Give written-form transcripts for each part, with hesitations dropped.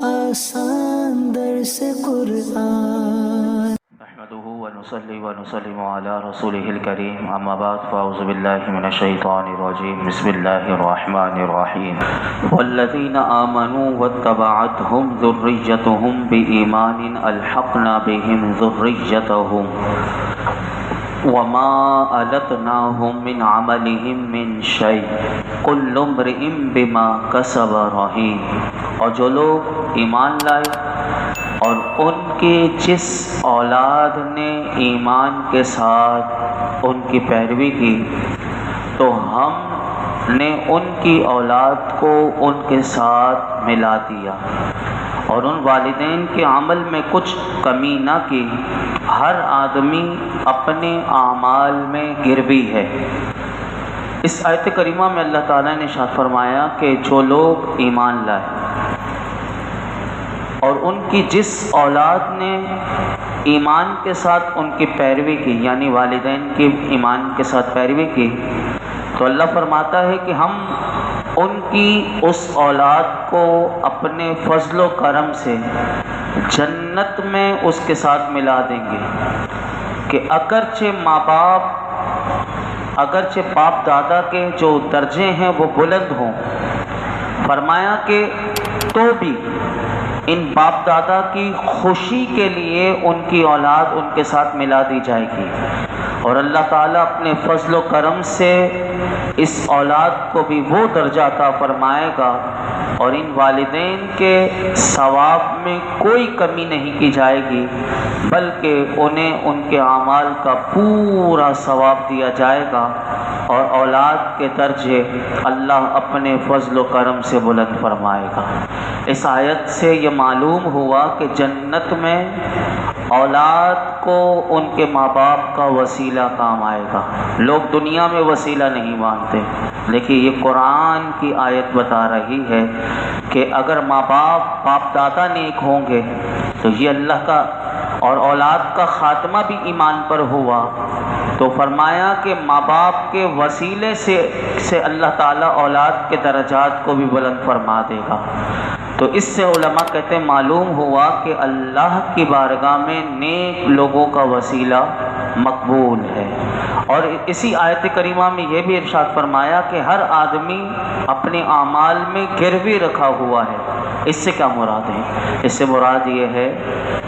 آسان درس قرآن نحمده ونصلي ونسلم على رسوله الكريم اما بعد فاعوذ بالله من الشيطان الرجيم بسم الله الرحمن الرحيم والذين آمنوا واتبعتهم ذريتهم بإيمان ألحقنا بهم ذريتهم وما ألتناهم من عملهم من شيء كل امرئ بما كسب رهين۔ اور جو لوگ ایمان لائے اور ان کی جس اولاد نے ایمان کے ساتھ ان کی پیروی کی تو ہم نے ان کی اولاد کو ان کے ساتھ ملا دیا اور ان والدین کے عمل میں کچھ کمی نہ کی۔ ہر آدمی اپنے اعمال میں گروی ہے۔ اس آیت کریمہ میں اللہ تعالیٰ نے ارشاد فرمایا کہ جو لوگ ایمان لائے اور ان کی جس اولاد نے ایمان کے ساتھ ان کی پیروی کی، یعنی والدین کی ایمان کے ساتھ پیروی کی، تو اللہ فرماتا ہے کہ ہم ان کی اس اولاد کو اپنے فضل و کرم سے جنت میں اس کے ساتھ ملا دیں گے کہ اگرچہ باپ دادا کے جو درجے ہیں وہ بلند ہوں، فرمایا کہ تو بھی ان باپ دادا کی خوشی کے لیے ان کی اولاد ان کے ساتھ ملا دی جائے گی، اور اللہ تعالیٰ اپنے فضل و کرم سے اس اولاد کو بھی وہ درجہ عطا فرمائے گا اور ان والدین کے ثواب میں کوئی کمی نہیں کی جائے گی، بلکہ انہیں ان کے اعمال کا پورا ثواب دیا جائے گا، اور اولاد کے درجے اللہ اپنے فضل و کرم سے بلند فرمائے گا۔ اس آیت سے یہ معلوم ہوا کہ جنت میں اولاد کو ان کے ماں باپ کا وسیلہ کام آئے گا۔ لوگ دنیا میں وسیلہ نہیں مانتے، لیکن یہ قرآن کی آیت بتا رہی ہے کہ اگر ماں باپ دادا نیک ہوں گے تو یہ اللہ کا، اور اولاد کا خاتمہ بھی ایمان پر ہوا تو فرمایا کہ ماں باپ کے وسیلے سے اللہ تعالیٰ اولاد کے درجات کو بھی بلند فرما دے گا۔ تو اس سے علماء کہتے ہیں معلوم ہوا کہ اللہ کی بارگاہ میں نیک لوگوں کا وسیلہ مقبول ہے۔ اور اسی آیت کریمہ میں یہ بھی ارشاد فرمایا کہ ہر آدمی اپنے اعمال میں گروی رکھا ہوا ہے۔ اس سے کیا مراد ہے؟ اس سے مراد یہ ہے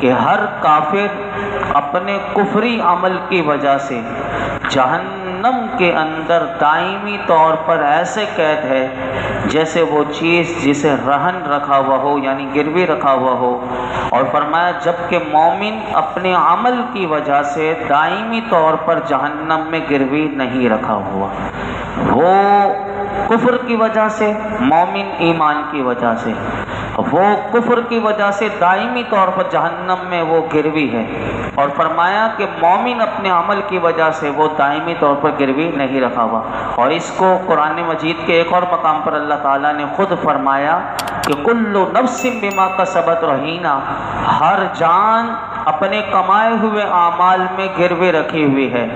کہ ہر کافر اپنے کفری عمل کی وجہ سے جہنم کے اندر دائمی طور پر ایسے قید ہے جیسے وہ چیز جسے رہن رکھا ہوا ہو، یعنی گروی رکھا ہوا ہو۔ اور فرمایا جبکہ مومن اپنے عمل کی وجہ سے دائمی طور پر جہنم میں گروی نہیں رکھا ہوا، وہ کفر کی وجہ سے، مومن ایمان کی وجہ سے، وہ کفر کی وجہ سے دائمی طور پر جہنم میں وہ گروی ہے، اور فرمایا کہ مومن اپنے عمل کی وجہ سے وہ دائمی طور پر گروی نہیں رکھا ہوا۔ اور اس کو قرآن مجید کے ایک اور مقام پر اللہ تعالیٰ نے خود فرمایا کہ کل نفس بما کسبت رہینہ، ہر جان اپنے کمائے ہوئے اعمال میں گروی رکھی ہوئی ہے،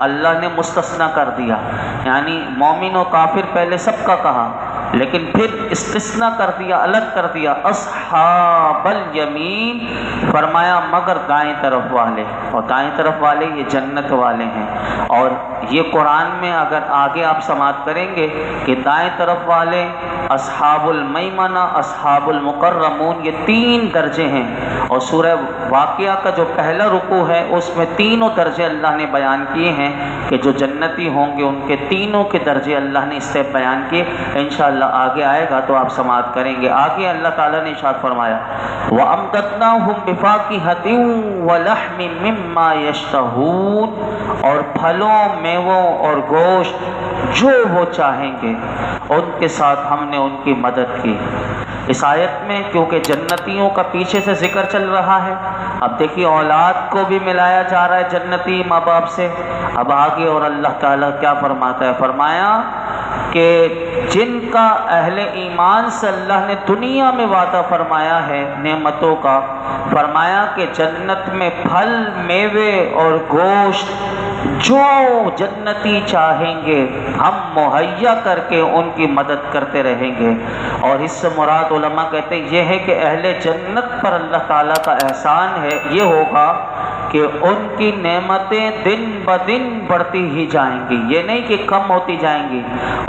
اللہ نے مستثنیٰ کر دیا، یعنی مومن و کافر پہلے سب کا کہا لیکن پھر استثناء کر دیا، الگ کر دیا، اصحاب الیمین، فرمایا مگر دائیں طرف والے، اور دائیں طرف والے یہ جنت والے ہیں۔ اور یہ قرآن میں اگر آگے آپ سماعت کریں گے کہ دائیں طرف والے، اصحاب المیمنہ، اصحاب المکرمون، یہ تین درجے ہیں، اور سورہ واقعہ کا جو پہلا رکوع ہے اس میں تینوں درجے اللہ نے بیان کیے ہیں کہ جو جنتی ہوں گے ان کے تینوں کے درجے اللہ نے اس سے بیان کیے۔ انشاءاللہ آگے آئے گا تو آپ سماعت کریں گے۔ آگے اللہ تعالیٰ نے ارشاد فرمایا وَأَمْدَدْنَاهُمْ بِفَاكِهَةٍ وَلَحْمٍ مِّمَّا يَشْتَهُونَ، اور پھلوں، میووں اور گوشت جو وہ چاہیں گے ان کے ساتھ ہم نے ان کی مدد کی۔ اس آیت میں کیونکہ جنتیوں کا پیچھے سے ذکر چل رہا ہے، اب دیکھیے اولاد کو بھی ملایا جا رہا ہے جنتی ماں باپ سے۔ اب آگے اور اللہ تعالیٰ کیا فرماتا ہے؟ فرمایا کہ جن کا اہل ایمان سے اللہ نے دنیا میں وعدہ فرمایا ہے نعمتوں کا، فرمایا کہ جنت میں پھل، میوے اور گوشت جو جنتی چاہیں گے ہم مہیا کر کے ان کی مدد کرتے رہیں گے۔ اور اس سے مراد علماء کہتے ہیں یہ ہے کہ اہل جنت پر اللہ تعالیٰ کا احسان ہے، یہ ہوگا کہ ان کی نعمتیں دن بدن بڑھتی ہی جائیں گی، یہ نہیں کہ کم ہوتی جائیں گی،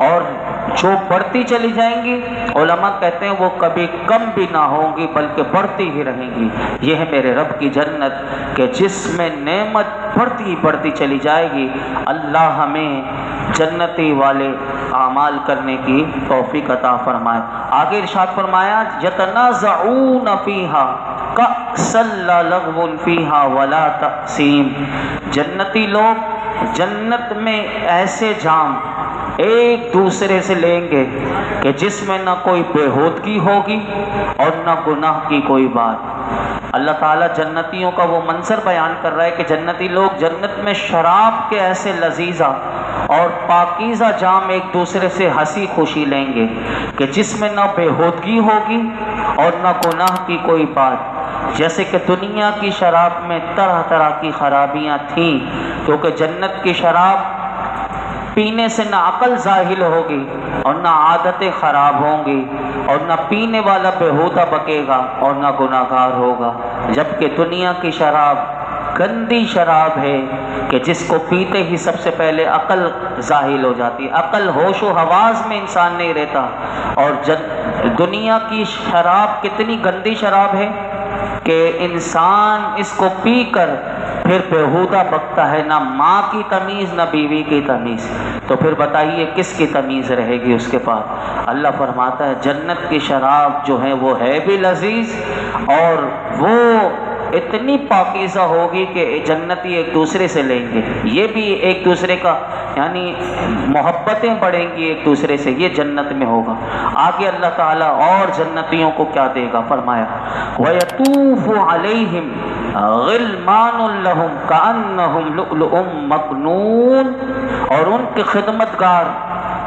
اور جو بڑھتی چلی جائیں گی علماء کہتے ہیں وہ کبھی کم بھی نہ ہوں گی بلکہ بڑھتی ہی رہیں گی۔ یہ ہے میرے رب کی جنت کہ جس میں نعمت بڑھتی چلی جائے گی۔ اللہ ہمیں جنتی والے اعمال کرنے کی توفیق عطا فرمائے۔ آگے ارشاد فرمایا یتنازعون فیہا کأسا لا لغو فیہا ولا تقسیم، جنتی لوگ جنت میں ایسے جام ایک دوسرے سے لیں گے کہ جس میں نہ کوئی بےہودگی ہوگی اور نہ گناہ کی کوئی بات۔ اللہ تعالیٰ جنتیوں کا وہ منظر بیان کر رہا ہے کہ جنتی لوگ جنت میں شراب کے ایسے لذیذہ اور پاکیزہ جام ایک دوسرے سے ہنسی خوشی لیں گے کہ جس میں نہ بےہودگی ہوگی اور نہ گناہ کی کوئی بات۔ جیسے کہ دنیا کی شراب میں طرح طرح کی خرابیاں تھیں، کیونکہ جنت کی شراب پینے سے نہ عقل ظاہر ہوگی اور نہ عادتیں خراب ہوں گی اور نہ پینے والا بےہودہ بکے گا اور نہ گناہ گار ہوگا، جبکہ دنیا کی شراب گندی شراب ہے کہ جس کو پیتے ہی سب سے پہلے عقل ظاہر ہو جاتی ہے، عقل ہوش و حواس میں انسان نہیں رہتا۔ اور دنیا کی شراب کتنی گندی شراب ہے کہ انسان اس کو پی کر پھر بےہودہ بکتا ہے، نہ ماں کی تمیز نہ بیوی کی تمیز، تو پھر بتائیے کس کی تمیز رہے گی اس کے پاس۔ اللہ فرماتا ہے جنت کی شراب جو ہے وہ ہے بھی لذیذ اور وہ اتنی پاکیزہ ہوگی کہ جنتی ایک دوسرے سے لیں گے، یہ بھی ایک دوسرے کا یعنی محبتیں بڑھیں گی ایک دوسرے سے، یہ جنت میں ہوگا۔ آگے اللہ تعالیٰ اور جنتیوں کو کیا دے گا فرمایا وَيَطُوفُ عَلَيْهِمْ غِلْمَانٌ لَهُمْ كَأَنَّهُمْ لُؤْلُؤٌ مَكْنُونٌ، اور ان کے خدمتگار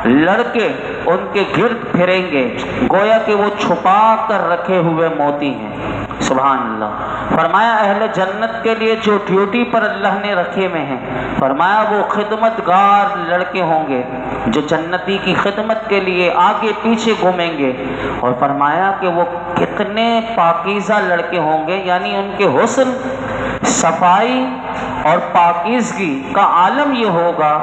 لڑکے ان کے گرد پھریں گے گویا کہ وہ چھپا کر رکھے ہوئے موتی ہیں۔ سبحان اللہ۔ فرمایا اہل جنت کے لیے جو ڈیوٹی پر اللہ نے رکھے ہوئے ہیں، فرمایا وہ خدمتگار لڑکے ہوں گے جو جنتی کی خدمت کے لیے آگے پیچھے گھومیں گے، اور فرمایا کہ وہ کتنے پاکیزہ لڑکے ہوں گے، یعنی ان کے حسن، صفائی اور پاکیزگی کا عالم یہ ہوگا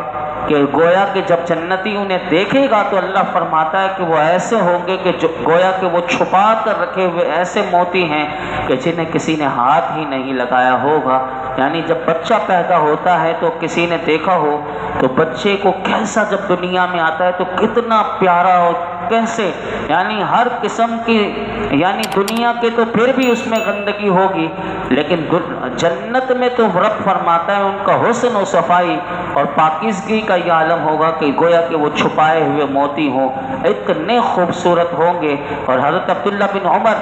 کہ گویا کہ جب جنتی انہیں دیکھے گا تو اللہ فرماتا ہے کہ وہ ایسے ہوں گے کہ گویا کہ وہ چھپا کر رکھے ہوئے ایسے موتی ہیں کہ جنہیں کسی نے ہاتھ ہی نہیں لگایا ہوگا۔ یعنی جب بچہ پیدا ہوتا ہے تو کسی نے دیکھا ہو تو بچے کو کیسا جب دنیا میں آتا ہے تو کتنا پیارا ہو، کیسے یعنی ہر قسم کی یعنی دنیا کے تو پھر بھی اس میں گندگی ہوگی، لیکن جنت میں تو رب فرماتا ہے ان کا حسن و صفائی اور پاکیزگی کا یہ عالم ہوگا کہ گویا کہ وہ چھپائے ہوئے موتی ہوں، اتنے خوبصورت ہوں گے۔ اور حضرت عبداللہ بن عمر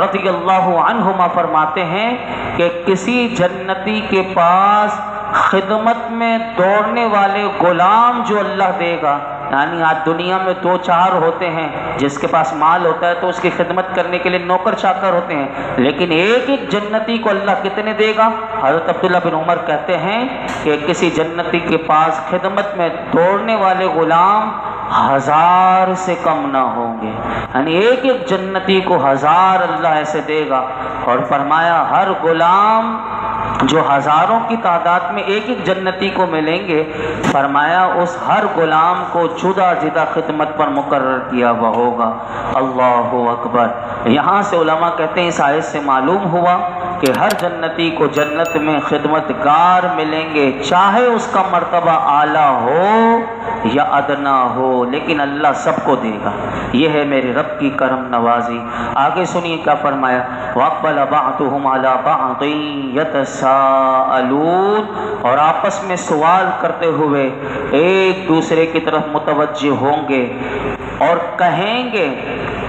رضی اللہ عنہما فرماتے ہیں کہ کسی جنتی کے پاس خدمت میں دوڑنے والے غلام جو اللہ دے گا، یعنی آج دنیا میں دو چار ہوتے ہیں، جس کے پاس مال ہوتا ہے تو اس کی خدمت کرنے کے لیے نوکر چاکر ہوتے ہیں، لیکن ایک ایک جنتی کو اللہ کتنے دے گا؟ حضرت عبداللہ بن عمر کہتے ہیں کہ کسی جنتی کے پاس خدمت میں دوڑنے والے غلام 1000 سے کم نہ ہوں گے، یعنی ایک ایک جنتی کو 1000 اللہ ایسے دے گا۔ اور فرمایا ہر غلام جو ہزاروں کی تعداد میں ایک ایک جنتی کو ملیں گے، فرمایا اس ہر غلام کو جدا جدا خدمت پر مقرر کیا ہوا ہوگا۔ اللہ اکبر۔ یہاں سے علماء کہتے ہیں اس آیت سے معلوم ہوا کہ ہر جنتی کو جنت میں خدمتگار ملیں گے، چاہے اس کا مرتبہ اعلیٰ ہو یا ادنا ہو، لیکن اللہ سب کو دے گا۔ یہ ہے میرے رب کی کرم نوازی۔ آگے سنیے کیا فرمایا وَأَقْبَلَ بَعْضُهُمْ عَلَى بَعْضٍ يَتَسَاءَلُونَ، اور آپس میں سوال کرتے ہوئے ایک دوسرے کی طرف متوجہ ہوں گے اور کہیں گے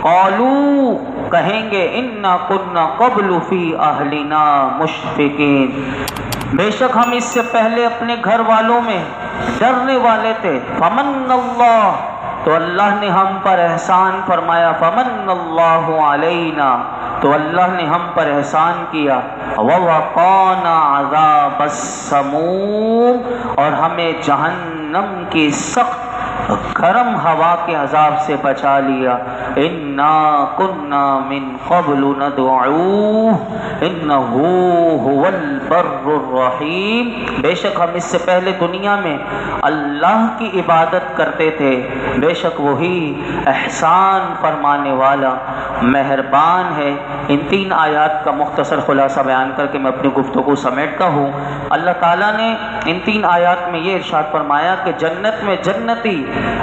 قالوا، کہیں گے اِنَّا كُنَّا قَبْلُ فِي أَهْلِنَا مُشْفِقِينَ، بے شک ہم اس سے پہلے اپنے گھر والوں میں ڈرنے والے تھے۔ فمن اللہ، تو اللہ نے ہم پر احسان فرمایا، فمن اللہ علینا، تو اللہ نے ہم پر احسان کیا، وَوَقَانَا عَذَابَ السَّمُومِ، اور ہمیں جہنم کی سخت گرم ہوا کے عذاب سے بچا لیا۔ اِنَّا كُنَّا مِن قَبْلُ نَدْعُوهُ إِنَّهُ هُوَ الْبَرُّ الرَّحِيمُ، بے شک ہم اس سے پہلے دنیا میں اللہ کی عبادت کرتے تھے، بے شک وہی احسان فرمانے والا مہربان ہے۔ ان 3 آیات کا مختصر خلاصہ بیان کر کے میں اپنی گفتگو سمیٹتا ہوں۔ اللہ تعالیٰ نے ان 3 آیات میں یہ ارشاد فرمایا کہ جنت میں جنتی،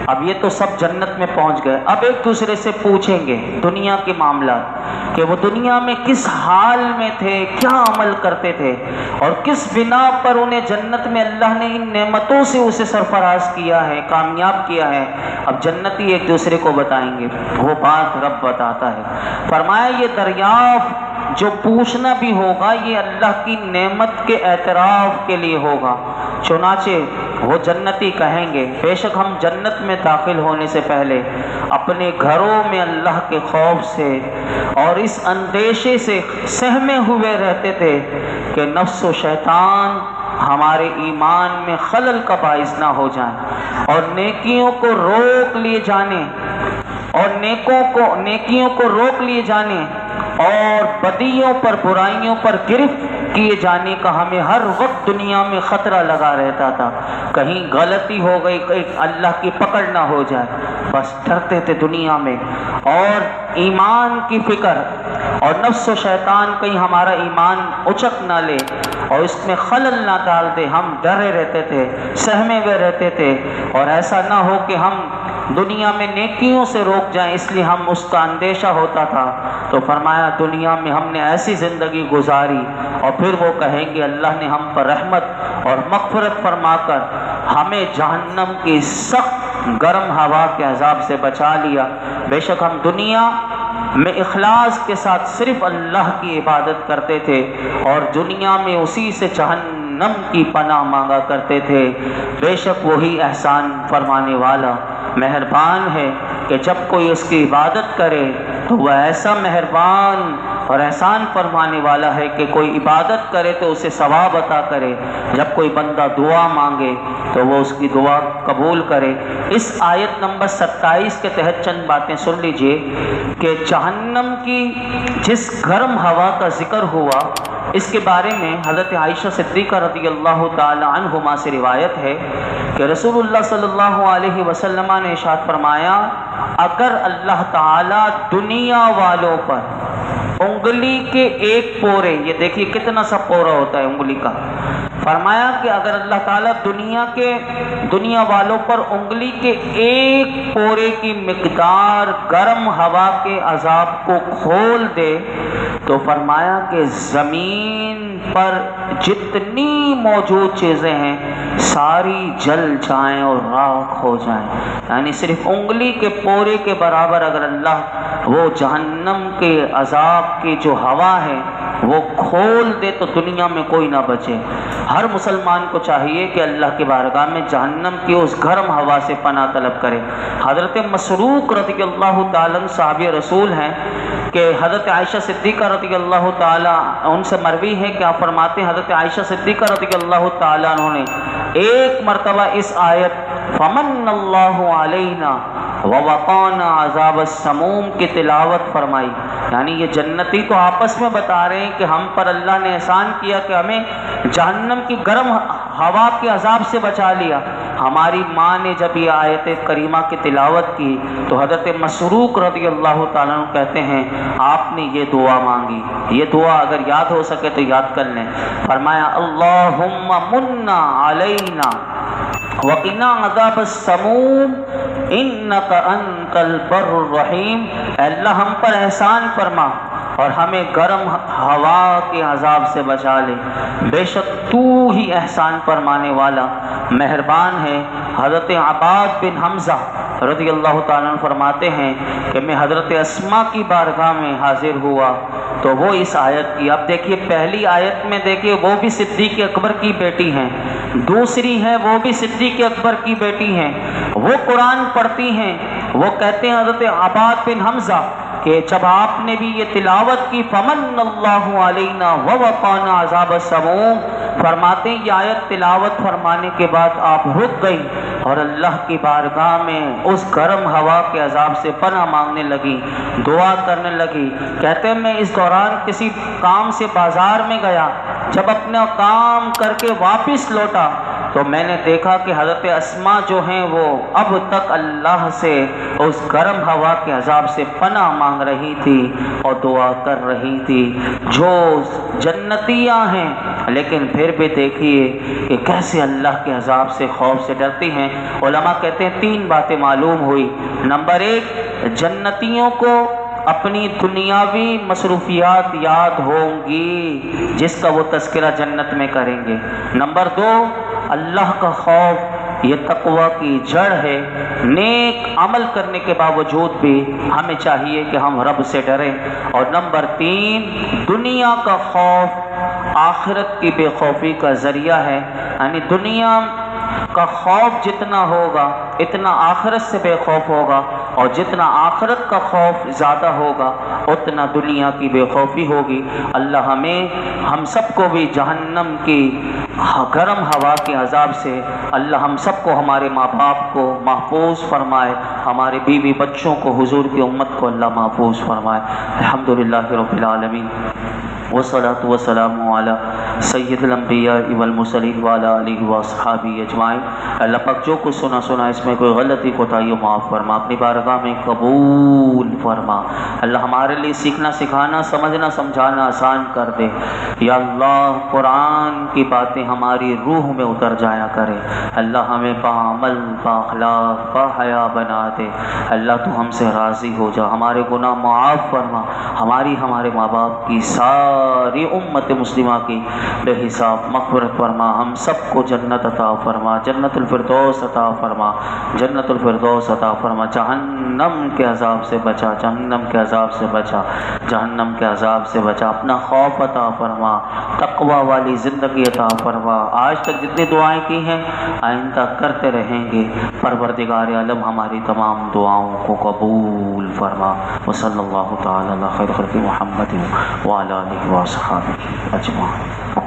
اب یہ تو سب جنت میں پہنچ گئے، اب ایک دوسرے سے پوچھیں گے دنیا کے معاملات کہ وہ دنیا میں کس حال میں تھے، کیا عمل کرتے تھے، اور کس بنا پر انہیں جنت میں اللہ نے ان نعمتوں سے اسے سرفراز کیا ہے، کامیاب کیا ہے۔ اب جنتی ایک دوسرے کو بتائیں گے، وہ بات رب بتاتا ہے۔ فرمایا یہ دریافت جو پوچھنا بھی ہوگا یہ اللہ کی نعمت کے اعتراف کے لیے ہوگا۔ چنانچہ وہ جنتی کہیں گے، بے شک ہم جنت میں داخل ہونے سے پہلے اپنے گھروں میں اللہ کے خوف سے اور اس اندیشے سے سہمے ہوئے رہتے تھے کہ نفس و شیطان ہمارے ایمان میں خلل کا باعث نہ ہو جائیں، اور نیکیوں کو روک لیے جانے نیکیوں کو روک لیے جانے اور بدیوں پر برائیوں پر گرفت کیے جانے کا ہمیں ہر وقت دنیا میں خطرہ لگا رہتا تھا، کہیں غلطی ہو گئی، کہیں اللہ کی پکڑ نہ ہو جائے، بس ڈرتے تھے دنیا میں، اور ایمان کی فکر اور نفس و شیطان کہیں ہمارا ایمان اچک نہ لے اور اس میں خلل نہ ڈال دے، ہم ڈرے رہتے تھے، سہمے ہوئے رہتے تھے، اور ایسا نہ ہو کہ ہم دنیا میں نیکیوں سے روک جائیں، اس لیے ہم اس کا اندیشہ ہوتا تھا۔ تو فرمایا دنیا میں ہم نے ایسی زندگی گزاری، اور پھر وہ کہیں گے اللہ نے ہم پر رحمت اور مغفرت فرما کر ہمیں جہنم کی سخت گرم ہوا کے عذاب سے بچا لیا۔ بے شک ہم دنیا میں اخلاص کے ساتھ صرف اللہ کی عبادت کرتے تھے، اور دنیا میں اسی سے جہنم کی پناہ مانگا کرتے تھے۔ بے شک وہی احسان فرمانے والا مہربان ہے کہ جب کوئی اس کی عبادت کرے تو وہ ایسا مہربان اور احسان فرمانے والا ہے کہ کوئی عبادت کرے تو اسے ثواب عطا کرے، جب کوئی بندہ دعا مانگے تو وہ اس کی دعا قبول کرے۔ اس آیت نمبر 27 کے تحت چند باتیں سن لیجئے کہ جہنم کی جس گرم ہوا کا ذکر ہوا اس کے بارے میں حضرت عائشہ صدیقہ رضی اللہ تعالی عنہما سے روایت ہے کہ رسول اللہ صلی اللہ علیہ وسلم نے ارشاد فرمایا، اگر اللہ تعالی دنیا والوں پر انگلی کے ایک پورے، یہ دیکھیے کتنا سا پورا ہوتا ہے انگلی کا، فرمایا کہ اگر اللہ تعالیٰ دنیا والوں پر انگلی کے ایک پورے کی مقدار گرم ہوا کے عذاب کو کھول دے تو فرمایا کہ زمین پر جتنی موجود چیزیں ہیں ساری جل جائیں اور راکھ ہو جائیں، یعنی صرف انگلی کے پورے کے برابر اگر اللہ وہ جہنم کے عذاب کی جو ہوا ہے وہ کھول دے تو دنیا میں کوئی نہ بچے۔ ہر مسلمان کو چاہیے کہ اللہ کی بارگاہ میں جہنم کی اس گرم ہوا سے پناہ طلب کرے۔ حضرت مسروق رضی اللہ تعالیٰ صحابی رسول ہیں کہ حضرت عائشہ صدیقہ رضی اللہ تعالیٰ ان سے مروی ہے کہ آپ فرماتے ہیں حضرت عائشہ صدیقہ رضی اللہ تعالیٰ انہوں نے ایک مرتبہ اس آیت فمن اللہ علینا ووقانا عذاب السموم کی تلاوت فرمائی، یعنی یہ جنتی تو آپس میں بتا رہے ہیں کہ ہم پر اللہ نے احسان کیا کہ ہمیں جہنم کی گرم ہوا کے عذاب سے بچا لیا۔ ہماری ماں نے جب یہ آیت کریمہ کی تلاوت کی تو حضرت مسروق رضی اللہ تعالیٰ عنہ کہتے ہیں آپ نے یہ دعا مانگی، یہ دعا اگر یاد ہو سکے تو یاد کر لیں۔ فرمایا اللہم مننا علینا وقنا عذاب السموم انک انت البر الرحیم، اے اللہ ہم پر احسان فرما اور ہمیں گرم ہوا کے عذاب سے بچا لے، بے شک تو ہی احسان فرمانے والا مہربان ہے۔ حضرت عباد بن حمزہ رضی اللہ تعالیٰ عنہ فرماتے ہیں کہ میں حضرت اسماء کی بارگاہ میں حاضر ہوا تو وہ اس آیت کی، اب دیکھیے پہلی آیت میں دیکھیے وہ بھی صدیق اکبر کی بیٹی ہیں، دوسری ہے وہ بھی صدیق اکبر کی بیٹی ہیں، وہ قرآن پڑھتی ہیں، وہ کہتے ہیں حضرت عباد بن حمزہ کہ جب آپ نے بھی یہ تلاوت کی فمن اللہ علینا ووقانا عذاب السموم، فرماتے ہیں یہ آیت تلاوت فرمانے کے بعد آپ رک گئی اور اللہ کی بارگاہ میں اس گرم ہوا کے عذاب سے پناہ مانگنے لگی، دعا کرنے لگی۔ کہتے ہیں میں اس دوران کسی کام سے بازار میں گیا، جب اپنا کام کر کے واپس لوٹا تو میں نے دیکھا کہ حضرت اسماء جو ہیں وہ اب تک اللہ سے اس گرم ہوا کے عذاب سے پناہ مانگ رہی تھی اور دعا کر رہی تھی۔ جو جنتیاں ہیں لیکن پھر بھی دیکھیے کہ کیسے اللہ کے عذاب سے خوف سے ڈرتی ہیں۔ علماء کہتے ہیں 3 باتیں معلوم ہوئی۔ نمبر 1، جنتیوں کو اپنی دنیاوی مصروفیات یاد ہوں گی جس کا وہ تذکرہ جنت میں کریں گے۔ نمبر 2، اللہ کا خوف یہ تقوی کی جڑ ہے، نیک عمل کرنے کے باوجود بھی ہمیں چاہیے کہ ہم رب سے ڈریں۔ اور نمبر 3، دنیا کا خوف آخرت کی بے خوفی کا ذریعہ ہے، یعنی دنیا کا خوف جتنا ہوگا اتنا آخرت سے بے خوف ہوگا، اور جتنا آخرت کا خوف زیادہ ہوگا اتنا دنیا کی بے خوفی ہوگی۔ اللہ ہم سب کو بھی جہنم کی گرم ہوا کے عذاب سے اللہ ہم سب کو، ہمارے ماں باپ کو محفوظ فرمائے، ہمارے بیوی بچوں کو، حضور کی امت کو اللہ محفوظ فرمائے۔ الحمدللہ رب العالمین، والصلاة والسلام علی سید الانبیاء والمرسلین وعلی آلہ واصحابہ اجمعین۔ اللہ پاک جو کچھ سنا اس میں کوئی غلطی کوتاہی معاف فرما، اپنی بارگاہ میں قبول فرما۔ اللہ ہمارے لیے سیکھنا سکھانا، سمجھنا سمجھانا آسان کر دے۔ یا اللہ قرآن کی باتیں ہماری روح میں اتر جایا کرے۔ اللہ ہمیں باعمل، بااخلاق، باحیا بنا دے۔ اللہ تو ہم سے راضی ہو جا، ہمارے گناہ معاف فرما، ہمارے ماں باپ کی ساری امت مسلمہ کی بے حساب مغفرت فرما، ہم سب کو جنت عطا فرما، جنت الفردوس عطا فرما، جنت الفردوس عطا فرما۔ جہنم کے عذاب سے بچا، جہنم کے عذاب سے بچا، جہنم کے عذاب سے بچا۔ اپنا خوف عطا فرما، تقوی والی زندگی عطا فرما۔ آج تک جتنی دعائیں کی ہیں آئندہ کرتے رہیں گے۔ پروردگار عالم ہماری تمام دعاؤں کو قبول فرما۔ وصلی اللہ تعالی علی خیر خلق محمد وعلی آلہ وصحبہ اجمعین۔